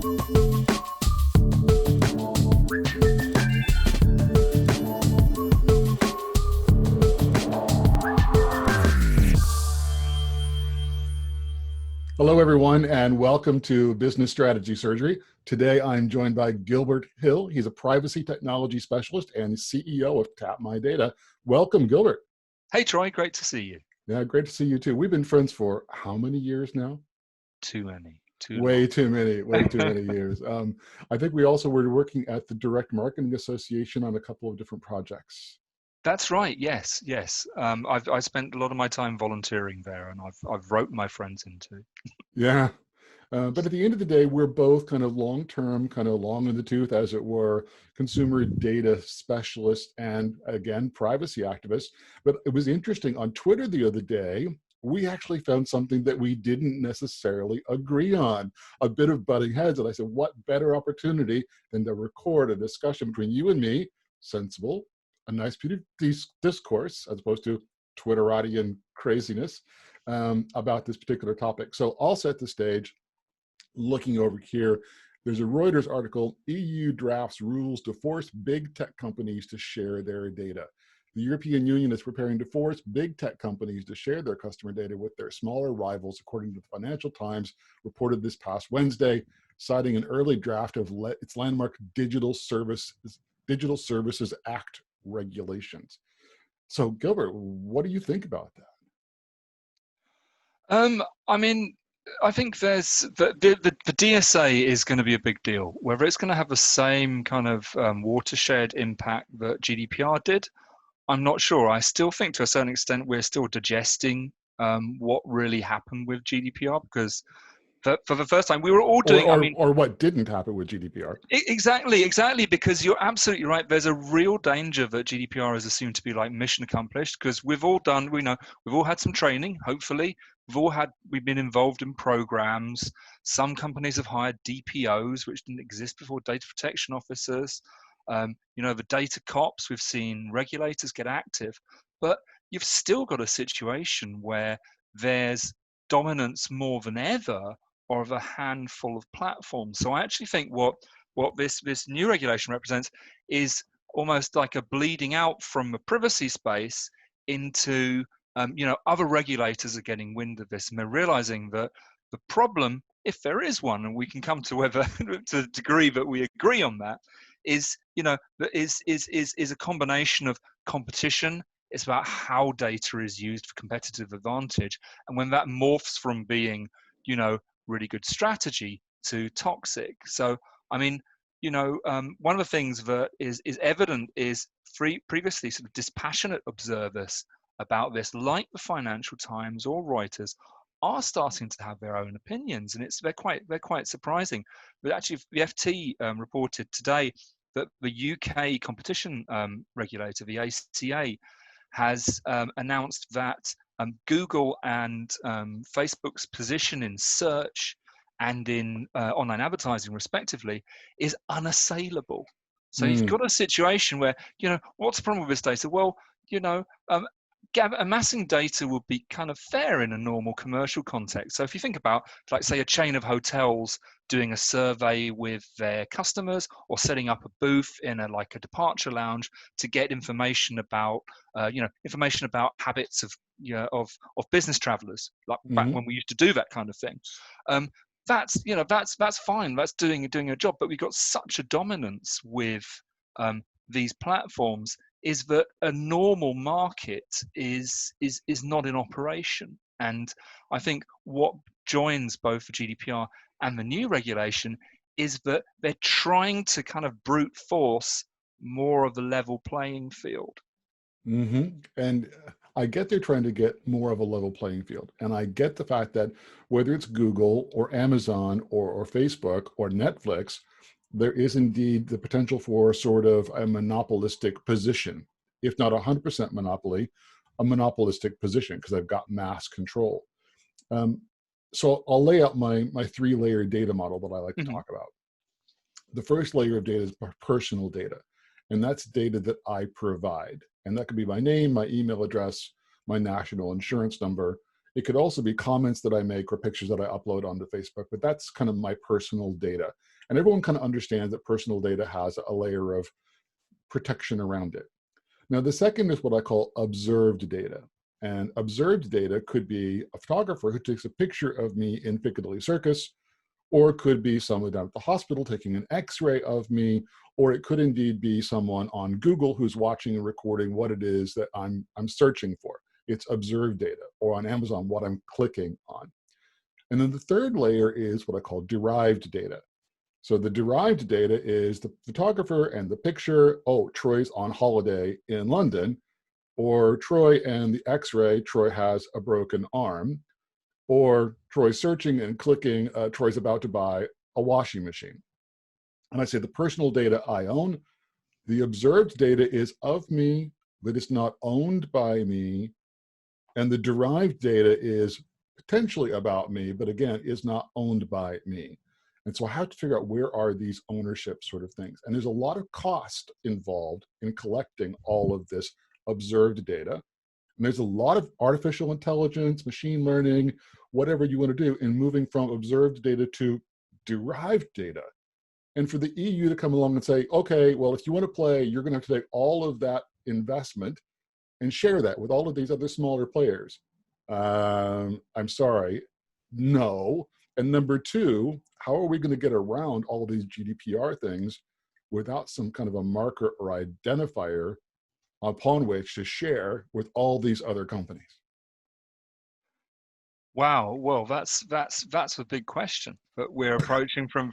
Hello, everyone, and welcome to Business Strategy Surgery. Today, I'm joined by Gilbert Hill. He's a privacy technology specialist and CEO of Tapmydata. Welcome, Gilbert. Hey, Troy, great to see you. Yeah, great to see you too. We've been friends for how many years now? Too many. Way too many years. I think we also were working at the Direct Marketing Association on a couple of different projects. That's right. Yes. I spent a lot of my time volunteering there, and I've roped my friends into. Yeah. But at the end of the day, we're both kind of long-term, kind of long in the tooth, as it were, consumer data specialists and, again, privacy activists. But it was interesting, on Twitter the other day, we actually found something that we didn't necessarily agree on, a bit of butting heads. And I said, what better opportunity than to record a discussion between you and me, sensible, a nice bit of discourse, as opposed to Twitteratian craziness, about this particular topic. So I'll set the stage. Looking over here, there's a Reuters article, EU drafts rules to force big tech companies to share their data. The European Union is preparing to force big tech companies to share their customer data with their smaller rivals, according to the Financial Times, reported this past Wednesday, citing an early draft of its landmark Digital Services Act regulations. So, Gilbert, what do you think about that? I think there's the DSA is going to be a big deal. Whether it's going to have the same kind of watershed impact that GDPR did, I'm not sure. I still think to a certain extent we're still digesting what really happened with GDPR, because for the first time we were all doing. Or what didn't happen with GDPR. Exactly, because you're absolutely right. There's a real danger that GDPR is assumed to be like mission accomplished, because we've all had some training, hopefully. We've been involved in programs. Some companies have hired DPOs, which didn't exist before, data protection officers. The data cops, we've seen regulators get active, but you've still got a situation where there's dominance more than ever of a handful of platforms. So I actually think what this new regulation represents is almost like a bleeding out from a privacy space into other regulators are getting wind of this, and they're realizing that the problem, if there is one, and we can come to whether to the degree that we agree on that, is a combination of competition. It's about how data is used for competitive advantage, and when that morphs from being really good strategy to toxic. So one of the things that is evident is previously sort of dispassionate observers about this, like the Financial Times or Reuters, are starting to have their own opinions, and they're quite surprising. But actually, the FT reported today that the UK competition regulator, the ACA, has announced that Google and Facebook's position in search and in online advertising, respectively, is unassailable. So you've got a situation where, what's the problem with this data? Well, amassing data would be kind of fair in a normal commercial context. So if you think about, like, say, a chain of hotels doing a survey with their customers, or setting up a booth in a departure lounge to get information about habits of business travelers, like back when we used to do that kind of thing. That's fine. That's doing a job. But we've got such a dominance with these platforms, is that a normal market is not in operation. And I think what joins both the GDPR and the new regulation is that they're trying to kind of brute force more of the level playing field. And I get they're trying to get more of a level playing field. And I get the fact that whether it's Google or Amazon or Facebook or Netflix, there is indeed the potential for sort of a monopolistic position, if not 100% monopoly, a monopolistic position, because they've got mass control. So I'll lay out my three-layer data model that I like to talk about. The first layer of data is personal data, and that's data that I provide. And that could be my name, my email address, my national insurance number. It could also be comments that I make or pictures that I upload onto Facebook, but that's kind of my personal data. And everyone kind of understands that personal data has a layer of protection around it. Now, the second is what I call observed data. And observed data could be a photographer who takes a picture of me in Piccadilly Circus, or it could be someone down at the hospital taking an x-ray of me, or it could indeed be someone on Google who's watching and recording what it is that I'm searching for. It's observed data, or on Amazon, what I'm clicking on. And then the third layer is what I call derived data. So the derived data is the photographer and the picture. Oh, Troy's on holiday in London, or Troy and the x-ray, Troy has a broken arm, or Troy's searching and clicking, Troy's about to buy a washing machine. And I say the personal data I own, the observed data is of me, but it's not owned by me. And the derived data is potentially about me, but again, is not owned by me. And so I have to figure out where are these ownership sort of things. And there's a lot of cost involved in collecting all of this observed data. And there's a lot of artificial intelligence, machine learning, whatever you want to do in moving from observed data to derived data. And for the EU to come along and say, okay, well, if you want to play, you're going to have to take all of that investment and share that with all of these other smaller players. I'm sorry, no. And number two, how are we going to get around all of these GDPR things without some kind of a marker or identifier upon which to share with all these other companies? Wow, well, that's a big question that we're approaching from.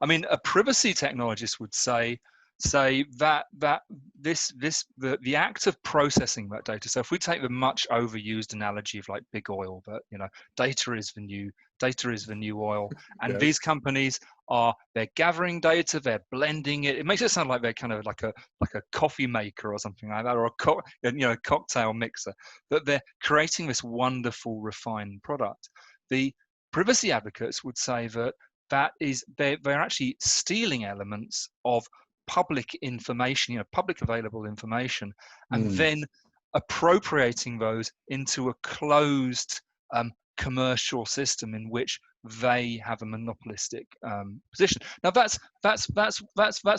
I mean, a privacy technologist would say that the act of processing that data. So if we take the much overused analogy of like big oil, that data is the new oil, and Yes. these companies they're gathering data, they're blending it. It makes it sound like they're kind of like a coffee maker or something like that, or a cocktail mixer. That they're creating this wonderful refined product. The privacy advocates would say that is they're actually stealing elements of public information, public available information, and Mm, then appropriating those into a closed commercial system in which they have a monopolistic position. Now that's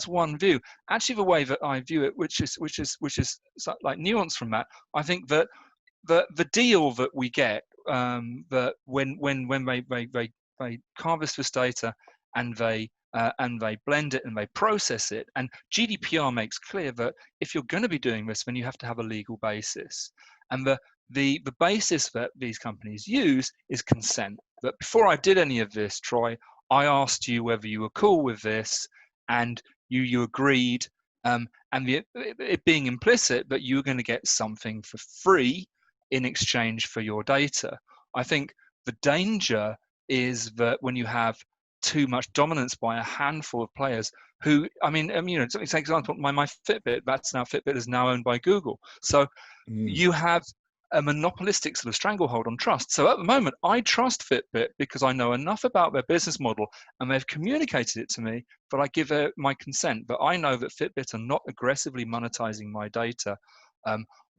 one view. Actually, the way that I view it, which is like nuance from that, I think that the deal that we get, that when they harvest this data and they blend it and they process it, and GDPR makes clear that if you're going to be doing this, then you have to have a legal basis, and the basis that these companies use is consent. That before I did any of this, Troy, I asked you whether you were cool with this, and you agreed, and it being implicit that you were going to get something for free in exchange for your data. I think the danger is that when you have too much dominance by a handful of players who, take example, my Fitbit, Fitbit is now owned by Google. So mm, you have a monopolistic sort of stranglehold on trust. So at the moment, I trust Fitbit because I know enough about their business model and they've communicated it to me, but I give my consent. But I know that Fitbit are not aggressively monetizing my data,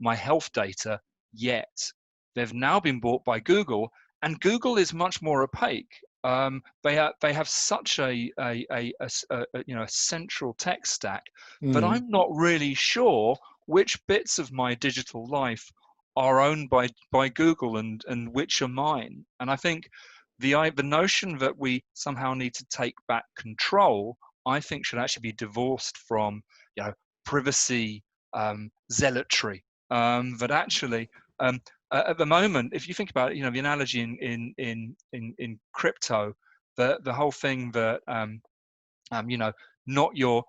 my health data, yet. They've now been bought by Google, and Google is much more opaque. They have such a central tech stack that mm. I'm not really sure which bits of my digital life are owned by Google and which are mine. And I think the notion that we somehow need to take back control, I think, should actually be divorced from privacy zealotry. That actually, at the moment, if you think about it, the analogy in crypto, the whole thing that not your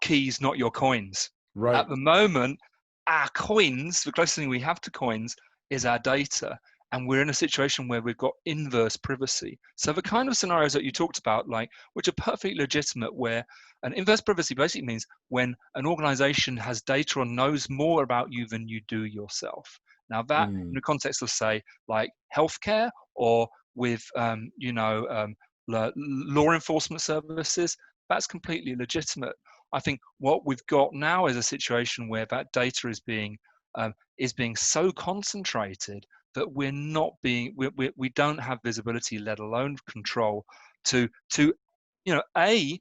keys, not your coins. Right. At the moment, our coins, the closest thing we have to coins is our data. And we're in a situation where we've got inverse privacy. So the kind of scenarios that you talked about, which are perfectly legitimate, where an inverse privacy basically means when an organization has data or knows more about you than you do yourself. Now that in Mm, the context of, say, like healthcare, or with law enforcement services, that's completely legitimate. I think what we've got now is a situation where that data is being so concentrated that we're not being we don't have visibility, let alone control, to A,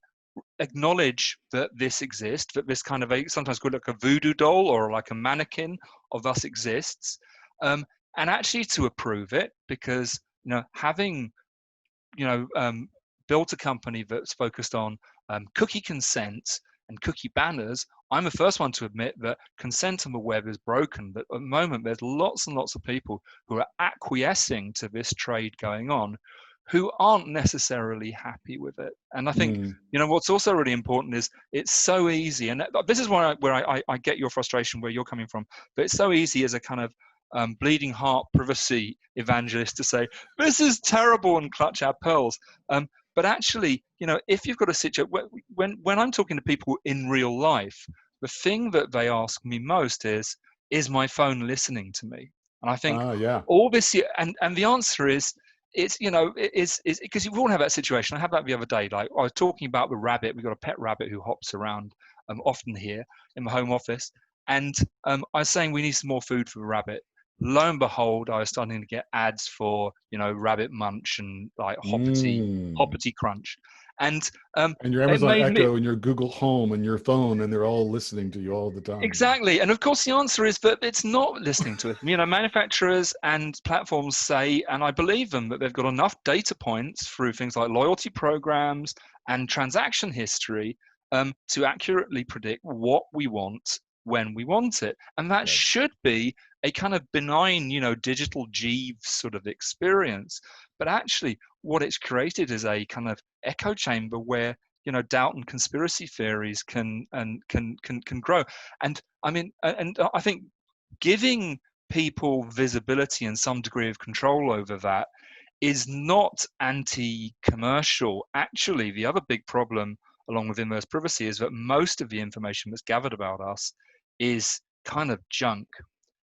acknowledge that this exists, that this kind of sometimes called like a voodoo doll or like a mannequin of us exists, and actually to approve it, because having built a company that's focused on cookie consent and cookie banners, I'm the first one to admit that consent on the web is broken. That at the moment there's lots and lots of people who are acquiescing to this trade going on, who aren't necessarily happy with it. And I think Mm. what's also really important is it's so easy, and this is where I get your frustration where you're coming from. But it's so easy as a kind of bleeding heart privacy evangelist to say this is terrible and clutch our pearls. But actually, if you've got a situation when I'm talking to people in real life, the thing that they ask me most is my phone listening to me? And I think Yeah. all this, and the answer is, it's it's because you all have that situation. I had that the other day. Like I was talking about the rabbit. We've got a pet rabbit who hops around often here in the home office, and I was saying we need some more food for the rabbit. Lo and behold, I was starting to get ads for Rabbit Munch and like Mm. Hoppity Crunch, and And your it Amazon made me. Echo and your Google Home and your phone, and they're all listening to you all the time. Exactly. And of course, the answer is that it's not listening to us. Manufacturers and platforms say, and I believe them, that they've got enough data points through things like loyalty programs and transaction history to accurately predict what we want when we want it. And that Right. should be a kind of benign, digital Jeeves sort of experience. But actually, what it's created is a kind of echo chamber where doubt and conspiracy theories can grow. And I mean, and I think giving people visibility and some degree of control over that is not anti-commercial. Actually, the other big problem along with inverse privacy is that most of the information that's gathered about us is kind of junk.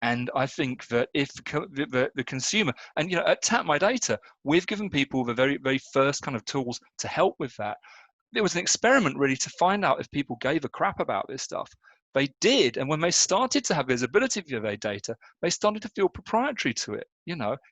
And I think that if the consumer, and at Tapmydata, we've given people the very, very first kind of tools to help with that. It was an experiment really to find out if people gave a crap about this stuff. They did, and when they started to have visibility of their data, they started to feel proprietary to it.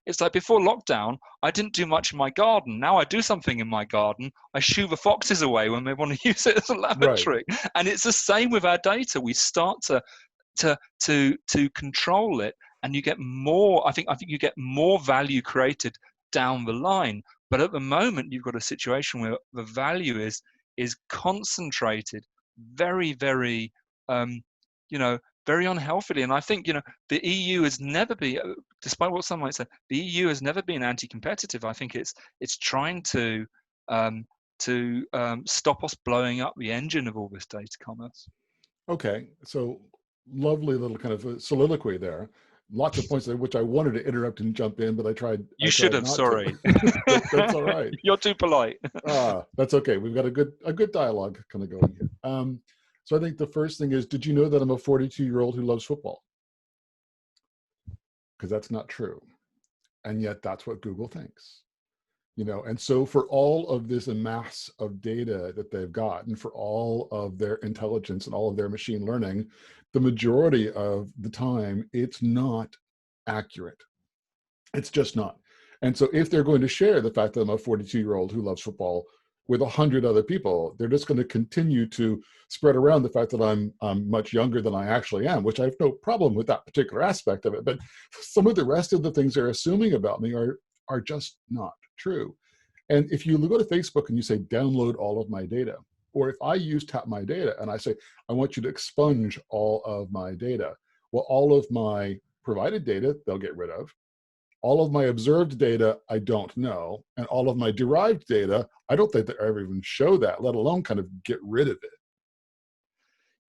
It's like before lockdown, I didn't do much in my garden. Now I do something in my garden. I shoo the foxes away when they want to use it as a Right. lavatory. And it's the same with our data. We start to control it, and you get more. I think you get more value created down the line. But at the moment, you've got a situation where the value is concentrated very, very, um, very unhealthily. And I think the EU has never been, despite what some might say, the EU has never been anti-competitive. I think it's trying to stop us blowing up the engine of all this data commerce. Okay. So lovely little kind of a soliloquy there. Lots of points there, which I wanted to interrupt and jump in, but I tried. You I should tried have. not to. Sorry. That's all right. You're too polite. That's okay. We've got a good dialogue kind of going here. So I think the first thing is, did you know that I'm a 42-year-old who loves football? Because that's not true, and yet that's what Google thinks. And so for all of this amass of data that they've got, and for all of their intelligence and all of their machine learning, the majority of the time, it's not accurate. It's just not. And so if they're going to share the fact that I'm a 42-year-old who loves football with 100 other people, they're just going to continue to spread around the fact that I'm much younger than I actually am, which I have no problem with that particular aspect of it. But some of the rest of the things they're assuming about me are just not true. And if you go to Facebook and you say, download all of my data, or if I use Tapmydata and I say, I want you to expunge all of my data, well, all of my provided data, they'll get rid of. All of my observed data, I don't know. And all of my derived data, I don't think they ever even show that, let alone kind of get rid of it.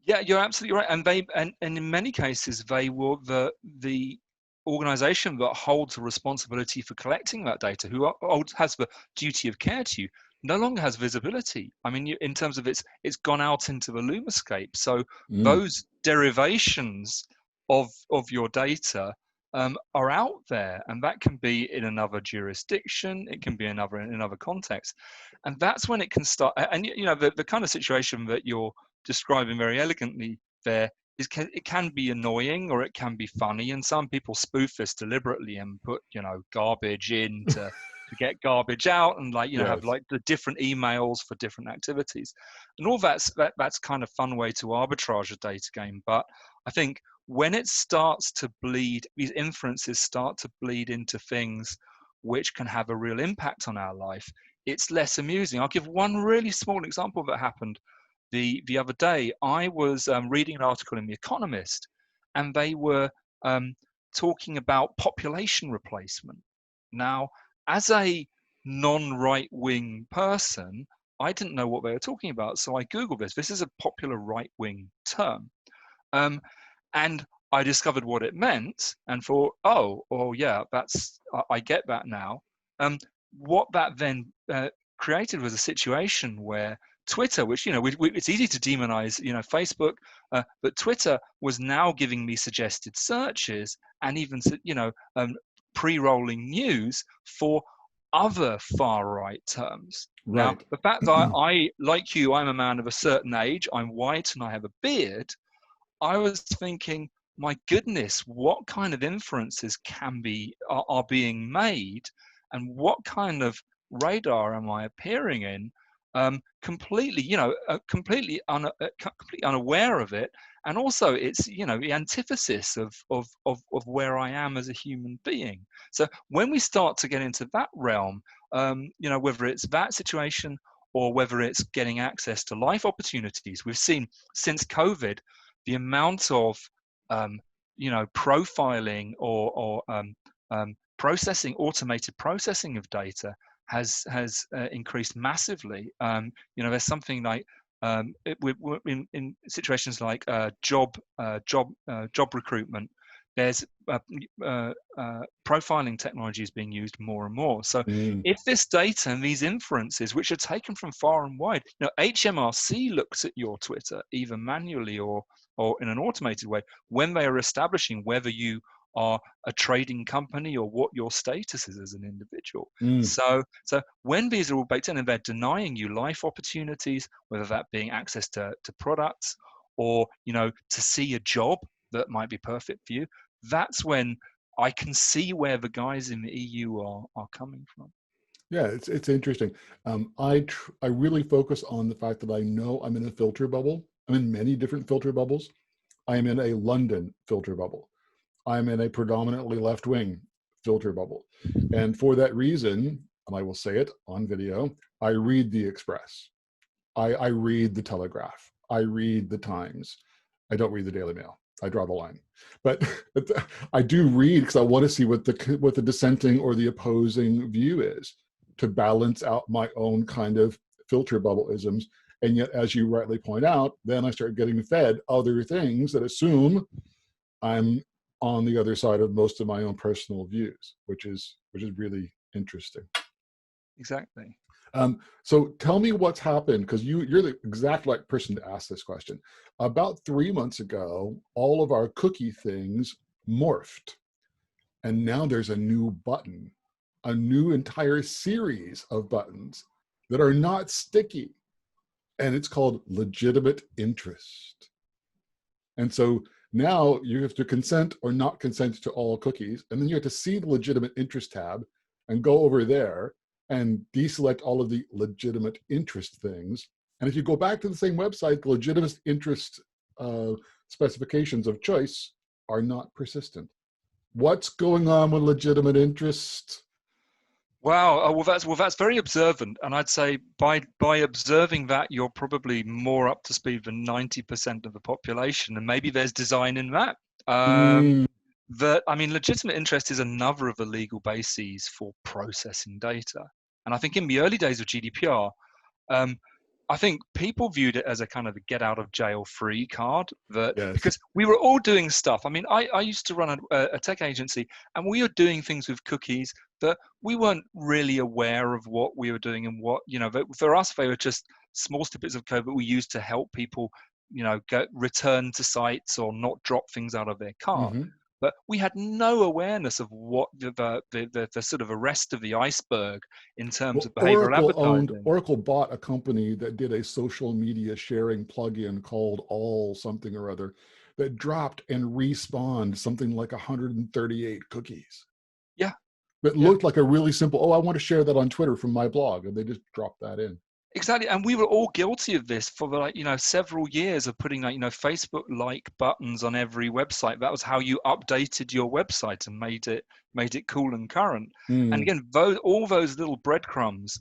Yeah, you're absolutely right. And in many cases, they will the organization that holds the responsibility for collecting that data, who has the duty of care to you, no longer has visibility. I mean, in terms of it's gone out into the Lumascape. So Mm. those derivations of your data are out there, and that can be in another jurisdiction. It can be in another context, and that's when it can start. And the kind of situation that you're describing very elegantly there it can be annoying or it can be funny, and some people spoof this deliberately and put garbage into to get garbage out, and like, have Yes. like the different emails for different activities, and all that's kind of fun way to arbitrage a data game. But I think when it starts to bleed, these inferences start to bleed into things which can have a real impact on our life, it's less amusing. I'll give one really small example that happened the other day. I was reading an article in The Economist, and they were talking about population replacement. Now, as a non-right-wing person, I didn't know what they were talking about, so I Googled this. This is a popular right-wing term. And I discovered what it meant and thought, oh yeah, I get that now. What that then created was a situation where Twitter, which, it's easy to demonize, Facebook, but Twitter was now giving me suggested searches and even, pre-rolling news for other far right terms. Now, Right. the fact that I, like you, I'm a man of a certain age, I'm white and I have a beard, I was thinking, my goodness, what kind of inferences are being made, and what kind of radar am I appearing in? Completely, completely unaware of it, and also it's the antithesis of where I am as a human being. So when we start to get into that realm, whether it's that situation or whether it's getting access to life opportunities, we've seen since COVID the amount of profiling or automated processing of data has increased massively. There's something like in situations like job recruitment, there's profiling technology is being used more and more. So Mm. if this data and these inferences, which are taken from far and wide, HMRC looks at your Twitter either manually or in an automated way when they are establishing whether you are a trading company or what your status is as an individual. Mm. So when these are all baked in and they're denying you life opportunities, whether that being access to products or to see a job that might be perfect for you, that's when I can see where the guys in the EU are coming from. Yeah, it's interesting. I really focus on the fact that I know I'm in a filter bubble. I'm in many different filter bubbles. I am in a London filter bubble. I'm in a predominantly left-wing filter bubble. And for that reason, and I will say it on video, I read the Express. I read the Telegraph. I read the Times. I don't read the Daily Mail. I draw the line. But I do read because I want to see what the dissenting or the opposing view is to balance out my own kind of filter bubble isms. And yet, as you rightly point out, then I start getting fed other things that assume I'm on the other side of most of my own personal views, which is really interesting. Exactly. So tell me what's happened, because you're the exact right person to ask this question. About 3 months ago, all of our cookie things morphed, and now there's a new button, a new entire series of buttons that are not sticky, and it's called legitimate interest. And so now you have to consent or not consent to all cookies, and then you have to see the legitimate interest tab and go over there and deselect all of the legitimate interest things. And if you go back to the same website, the legitimate interest specifications of choice are not persistent. What's going on with legitimate interest? Wow. That's very observant, and I'd say by observing that, you're probably more up to speed than 90% of the population, and maybe there's design in that. Mm. Legitimate interest is another of the legal bases for processing data, and I think in the early days of GDPR, I think people viewed it as a kind of a get out of jail free card, that Yes. because we were all doing stuff. I used to run a tech agency, and we were doing things with cookies that we weren't really aware of what we were doing, and what, for us, they were just small snippets of code that we used to help people, return to sites or not drop things out of their cart. Mm-hmm. But we had no awareness of what the sort of the rest of the iceberg in terms Well, of behavioral advertising. Oracle bought a company that did a social media sharing plugin called All something or other that dropped and respawned something like 138 cookies. Yeah. It Yeah. looked like a really simple, oh, I want to share that on Twitter from my blog, and they just dropped that in. Exactly, and we were all guilty of this for several years of putting Facebook like buttons on every website. That was how you updated your website and made it cool and current. And Mm, again, all those little breadcrumbs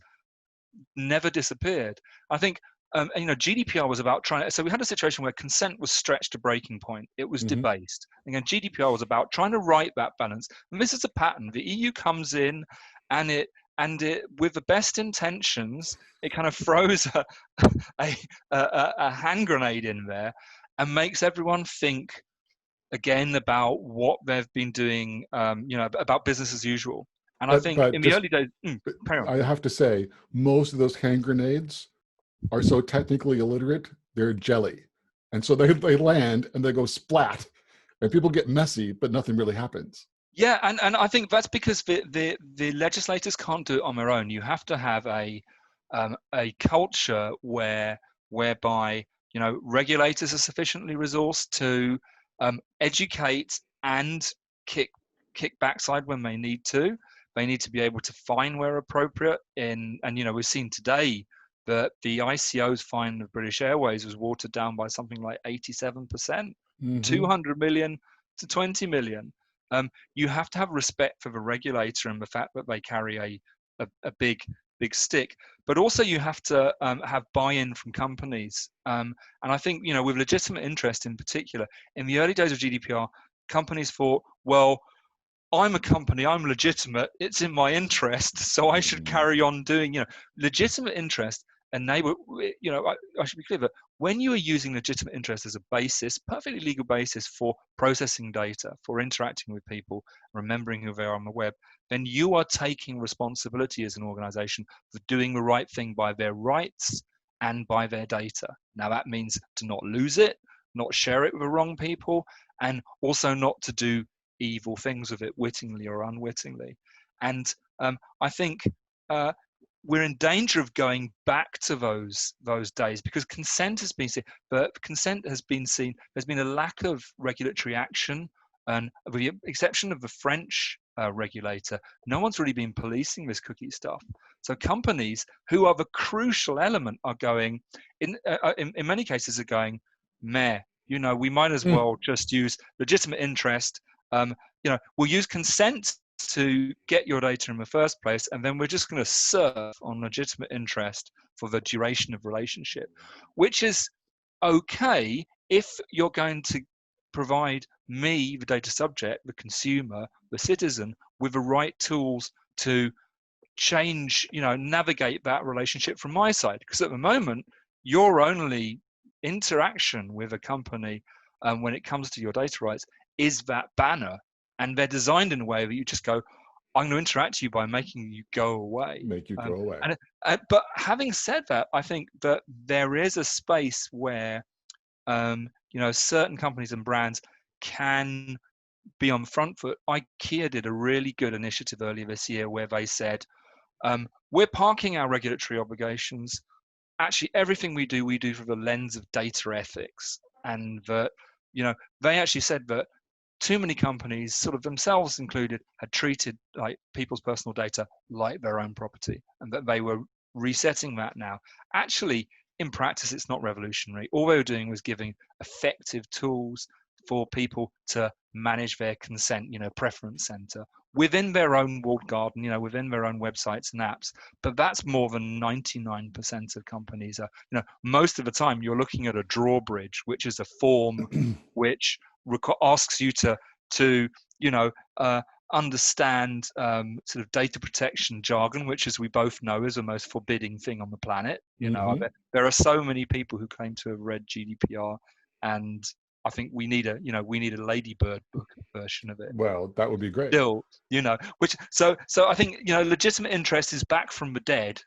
never disappeared. I think GDPR was about trying. So we had a situation where consent was stretched to breaking point. It was hmm debased. Again, GDPR was about trying to right that balance. And this is a pattern. The EU comes in, and it with the best intentions, it kind of throws a, a hand grenade in there and makes everyone think again about what they've been doing, about business as usual. And I think but in the just, early days, carry on. I have to say, most of those hand grenades are so technically illiterate, they're jelly. And so they land and they go splat, and people get messy, but nothing really happens. Yeah, and I think that's because the legislators can't do it on their own. You have to have a culture whereby regulators are sufficiently resourced to educate and kick backside when they need to. They need to be able to fine where appropriate. And we've seen today that the ICO's fine of British Airways was watered down by something like 87%, Hmm 200 million to 20 million. You have to have respect for the regulator and the fact that they carry a big stick, but also you have to have buy-in from companies. And I think with legitimate interest in particular, in the early days of GDPR, companies thought, well, I'm a company, I'm legitimate, it's in my interest, so I should carry on doing, legitimate interest enable, I should be clear that when you are using legitimate interest as a basis, perfectly legal basis for processing data, for interacting with people, remembering who they are on the web, then you are taking responsibility as an organization for doing the right thing by their rights and by their data. Now that means to not lose it, not share it with the wrong people, and also not to do evil things with it wittingly or unwittingly. And I think we're in danger of going back to those days because consent has been seen, but consent has been seen. There's been a lack of regulatory action, and with the exception of the French regulator, no one's really been policing this cookie stuff. So companies who are the crucial element are going, in many cases, are going, meh. We might as Mm. well just use legitimate interest. We'll use consent to get your data in the first place, and then we're just going to serve on legitimate interest for the duration of relationship, which is okay if you're going to provide me, the data subject, the consumer, the citizen, with the right tools to change, navigate that relationship from my side. Because at the moment, your only interaction with a company when it comes to your data rights is that banner. And they're designed in a way that you just go, I'm going to interact with you by making you go away. Make you go away. But having said that, I think that there is a space where certain companies and brands can be on the front foot. IKEA did a really good initiative earlier this year where they said, we're parking our regulatory obligations. Actually, everything we do through the lens of data ethics. And that, they actually said that too many companies, sort of themselves included, had treated like people's personal data like their own property, and that they were resetting that now. Actually, in practice, it's not revolutionary. All they were doing was giving effective tools for people to manage their consent, preference center within their own walled garden, within their own websites and apps. But that's more than 99% of companies are. Most of the time you're looking at a drawbridge, which is a form which asks you to understand sort of data protection jargon, which, as we both know, is the most forbidding thing on the planet. Hmm There are so many people who claim to have read GDPR, and I think we need a Ladybird book version of it. Well, that would be great. Still, which so I think legitimate interest is back from the dead,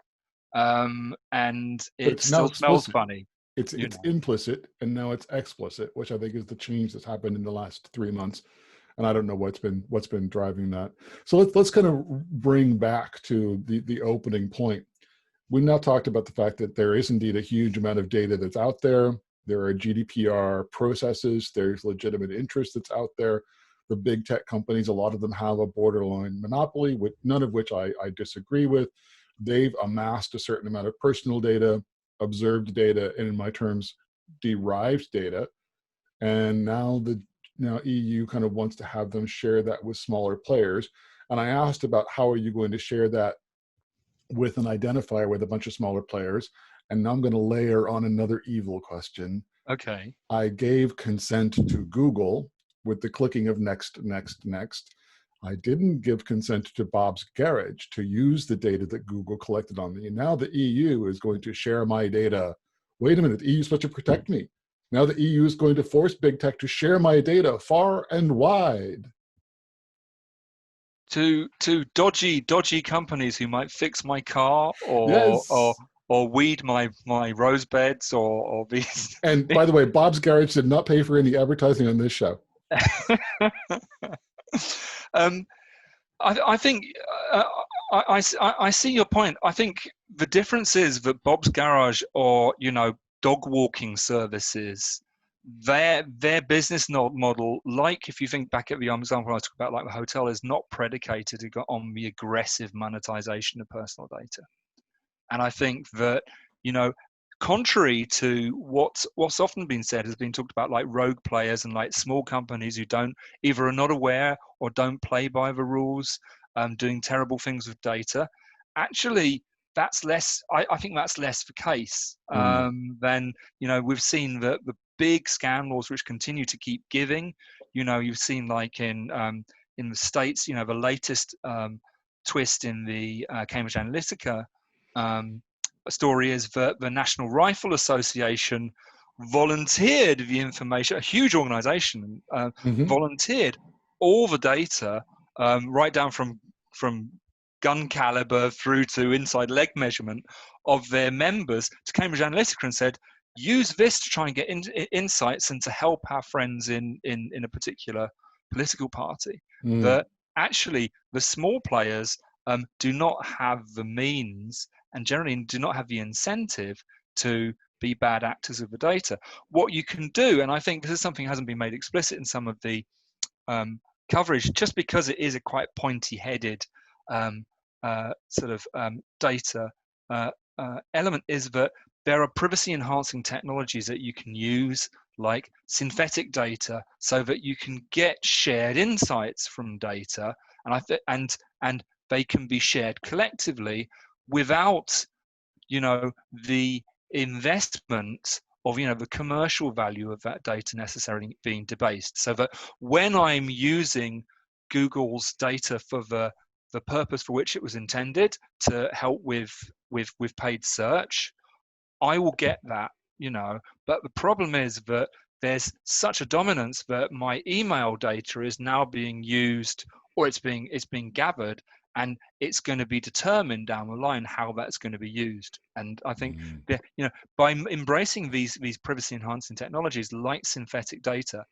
and But it it's now still smells explicit. funny. It's implicit, and now it's explicit, which I think is the change that's happened in the last 3 months. And I don't know what's been driving that. So let's kind of bring back to the opening point. We've now talked about the fact that there is indeed a huge amount of data that's out there. There are GDPR processes. There's legitimate interest that's out there. the big tech companies, a lot of them have a borderline monopoly, with none of which I disagree with. They've amassed a certain amount of personal data, observed data, and in my terms, derived data. And now EU kind of wants to have them share that with smaller players. And I asked about how are you going to share that with an identifier with a bunch of smaller players. And now I'm going to layer on another evil question. Okay. I gave consent to Google with the clicking of next, next, next. I didn't give consent to Bob's Garage to use the data that Google collected on me. And now the EU is going to share my data. Wait a minute, the EU is supposed to protect me. Now the EU is going to force big tech to share my data far and wide. To dodgy companies who might fix my car Yes. or weed my rose beds or these. And by the way, Bob's Garage did not pay for any advertising on this show. um, I think I see your point. I think the difference is that Bob's Garage or dog walking services, their business model, like if you think back at the example I talked about, like the hotel, is not predicated on the aggressive monetization of personal data. And I think that, contrary to what's often been said, has been talked about, like rogue players and like small companies who don't either are not aware or don't play by the rules, doing terrible things with data. Actually, that's less. I think that's less the case than we've seen the big scandals which continue to keep giving. You've seen like in the States, the latest twist in the Cambridge Analytica story is that the National Rifle Association volunteered the information. A huge organization volunteered all the data, right down from gun caliber through to inside leg measurement of their members to Cambridge Analytica, and said, use this to try and get insights and to help our friends in a particular political party. That actually the small players do not have the means and generally do not have the incentive to be bad actors of the data. What you can do, and I think this is something that hasn't been made explicit in some of the coverage, just because it is a quite pointy-headed sort of data element, is that there are privacy-enhancing technologies that you can use, like synthetic data, so that you can get shared insights from data, and they can be shared collectively without, the investment of, the commercial value of that data necessarily being debased. So that when I'm using Google's data for the purpose for which it was intended, to help with paid search, I will get that, But the problem is that there's such a dominance that my email data is now being used, or it's being gathered, and it's going to be determined down the line how that's going to be used. And I think that, by embracing these privacy enhancing technologies like synthetic data,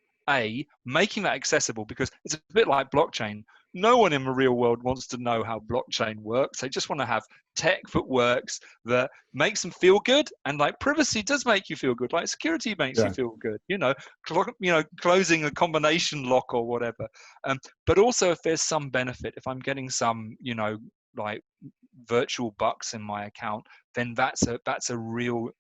making that accessible, because it's a bit like blockchain. No one in the real world wants to know how blockchain works. They just want to have tech that works, that makes them feel good. And like privacy does make you feel good, like security makes you feel good, closing a combination lock or whatever. But also, if there's some benefit, if I'm getting some, like virtual bucks in my account, then that's a real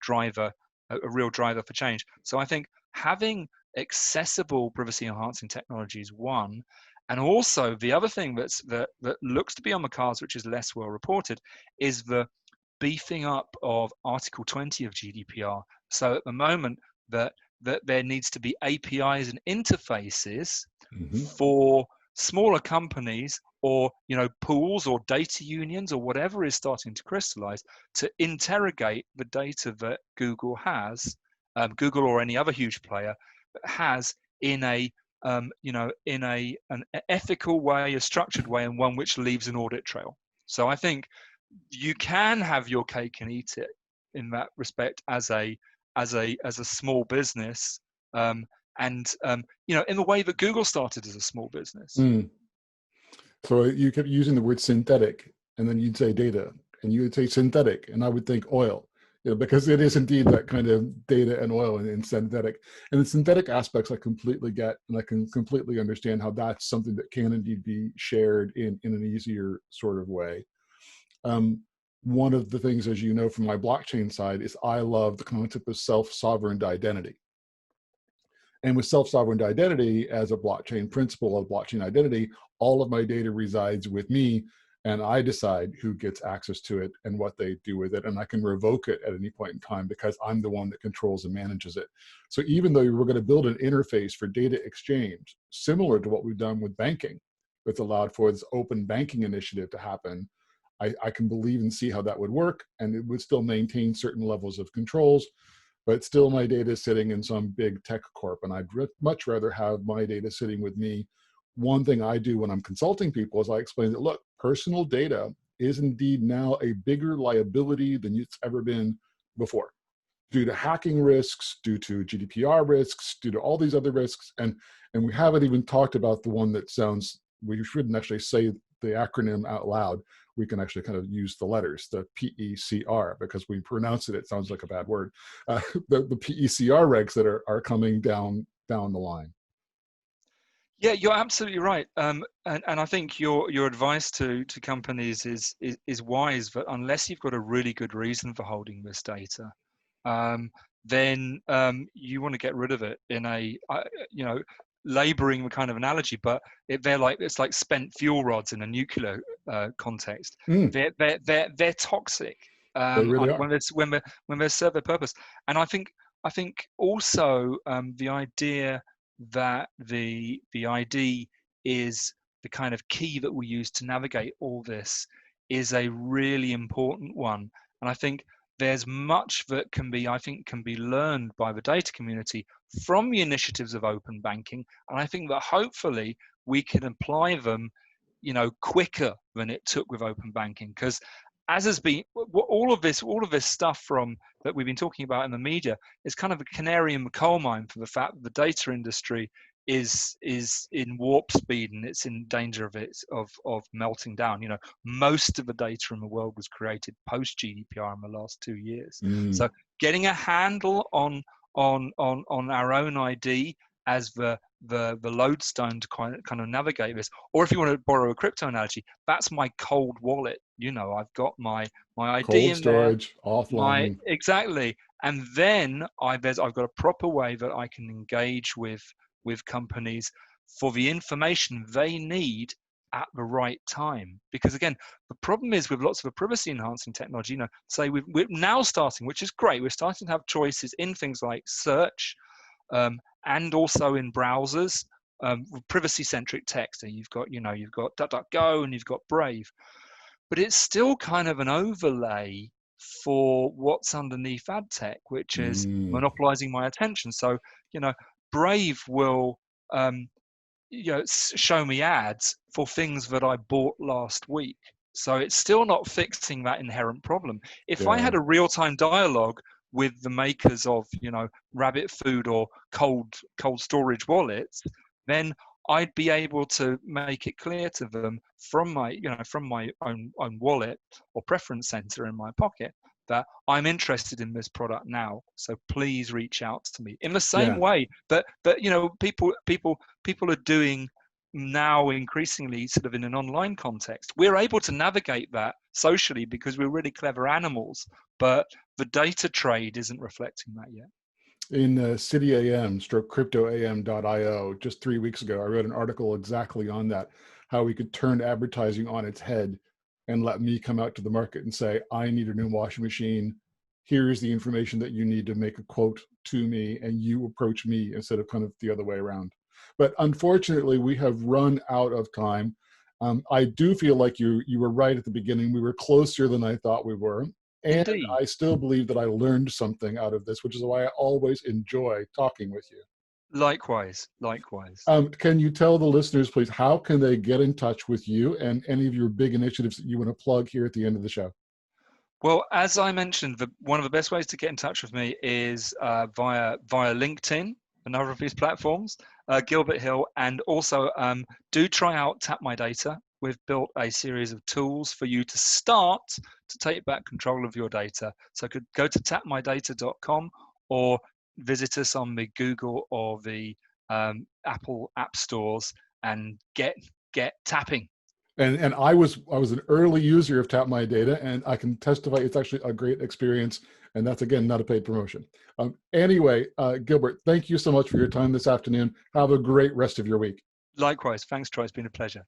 driver, a real driver for change. So I think having accessible privacy enhancing technologies, one, and also the other thing that looks to be on the cards, which is less well reported, is the beefing up of Article 20 of GDPR. So at the moment, that there needs to be APIs and interfaces for smaller companies, or pools or data unions or whatever is starting to crystallize, to interrogate the data that Google has, Google or any other huge player has, in an ethical way, a structured way, and one which leaves an audit trail. So I think you can have your cake and eat it in that respect as a small business, and in the way that Google started as a small business. So you kept using the word synthetic, and then you'd say data, and you would say synthetic, and I would think oil. because it is indeed that kind of data and oil and synthetic. And the synthetic aspects I completely get, and I can completely understand how that's something that can indeed be shared in an easier sort of way. One of the things, as you know, from my blockchain side, is I love the concept of self-sovereign identity. And with self-sovereign identity as a blockchain principle of blockchain identity, all of my data resides with me, and I decide who gets access to it and what they do with it. And I can revoke it at any point in time because I'm the one that controls and manages it. So even though we're going to build an interface for data exchange, similar to what we've done with banking, that's allowed for this open banking initiative to happen, I can believe and see how that would work, and it would still maintain certain levels of controls, but still my data is sitting in some big tech corp, and I'd much rather have my data sitting with me. One thing I do when I'm consulting people is I explain that, look, personal data is indeed now a bigger liability than it's ever been before, due to hacking risks, due to GDPR risks, due to all these other risks. And we haven't even talked about the one that sounds, we shouldn't actually say the acronym out loud. We can actually kind of use the letters, the PECR, because we pronounce it, it sounds like a bad word. The PECR regs that are coming down the line. Yeah, you're absolutely right. And I think your advice to companies is wise, but unless you've got a really good reason for holding this data, then you want to get rid of it in a, laboring kind of analogy, but it's like spent fuel rods in a nuclear context. Mm, They're toxic they really are. when they serve their purpose. And I think also the idea that the ID is the kind of key that we use to navigate all this is a really important one. And I think there's much that can be learned by the data community from the initiatives of open banking. And I think that hopefully we can apply them, quicker than it took with open banking. Because as has been all of this stuff from that we've been talking about in the media is kind of a canary in the coal mine for the fact that the data industry is in warp speed and it's in danger of melting down. Most of the data in the world was created post GDPR in the last 2 years. Mm, So getting a handle on our own ID as the lodestone to kind of navigate this. Or if you want to borrow a crypto analogy, that's my cold wallet. I've got my ID cold in there, storage, offline. exactly, and then I've got a proper way that I can engage with companies for the information they need at the right time. Because again, the problem is with lots of the privacy enhancing technology, say we're now starting, which is great, we're starting to have choices in things like search, and also in browsers, privacy-centric text. And you've got DuckDuckGo and you've got Brave, but it's still kind of an overlay for what's underneath ad tech, which is Mm, monopolizing my attention. So, Brave will, show me ads for things that I bought last week. So it's still not fixing that inherent problem. If I yeah. had a real-time dialogue with the makers of, rabbit food or cold storage wallets, then I'd be able to make it clear to them from my own wallet or preference center in my pocket that I'm interested in this product now. So please reach out to me in the same Yeah. way that people are doing now increasingly sort of in an online context. We're able to navigate that socially because we're really clever animals, but the data trade isn't reflecting that yet. In CityAM, cryptoam.io, just 3 weeks ago, I wrote an article exactly on that, how we could turn advertising on its head and let me come out to the market and say, I need a new washing machine. Here's the information that you need to make a quote to me, and you approach me instead of kind of the other way around. But unfortunately, we have run out of time. I do feel like you were right at the beginning. We were closer than I thought we were. And Indeed. I still believe that I learned something out of this, which is why I always enjoy talking with you. Likewise. Can you tell the listeners, please, how can they get in touch with you and any of your big initiatives that you want to plug here at the end of the show? Well, as I mentioned, one of the best ways to get in touch with me is via LinkedIn, another of these platforms, Gilbert Hill, and also do try out Tapmydata. we've built a series of tools for you to start to take back control of your data. So go to tapmydata.com or visit us on the Google or the Apple app stores and get tapping. And I was an early user of Tapmydata, and I can testify it's actually a great experience. And that's, again, not a paid promotion. Anyway, Gilbert, thank you so much for your time this afternoon. Have a great rest of your week. Likewise. Thanks, Troy. It's been a pleasure.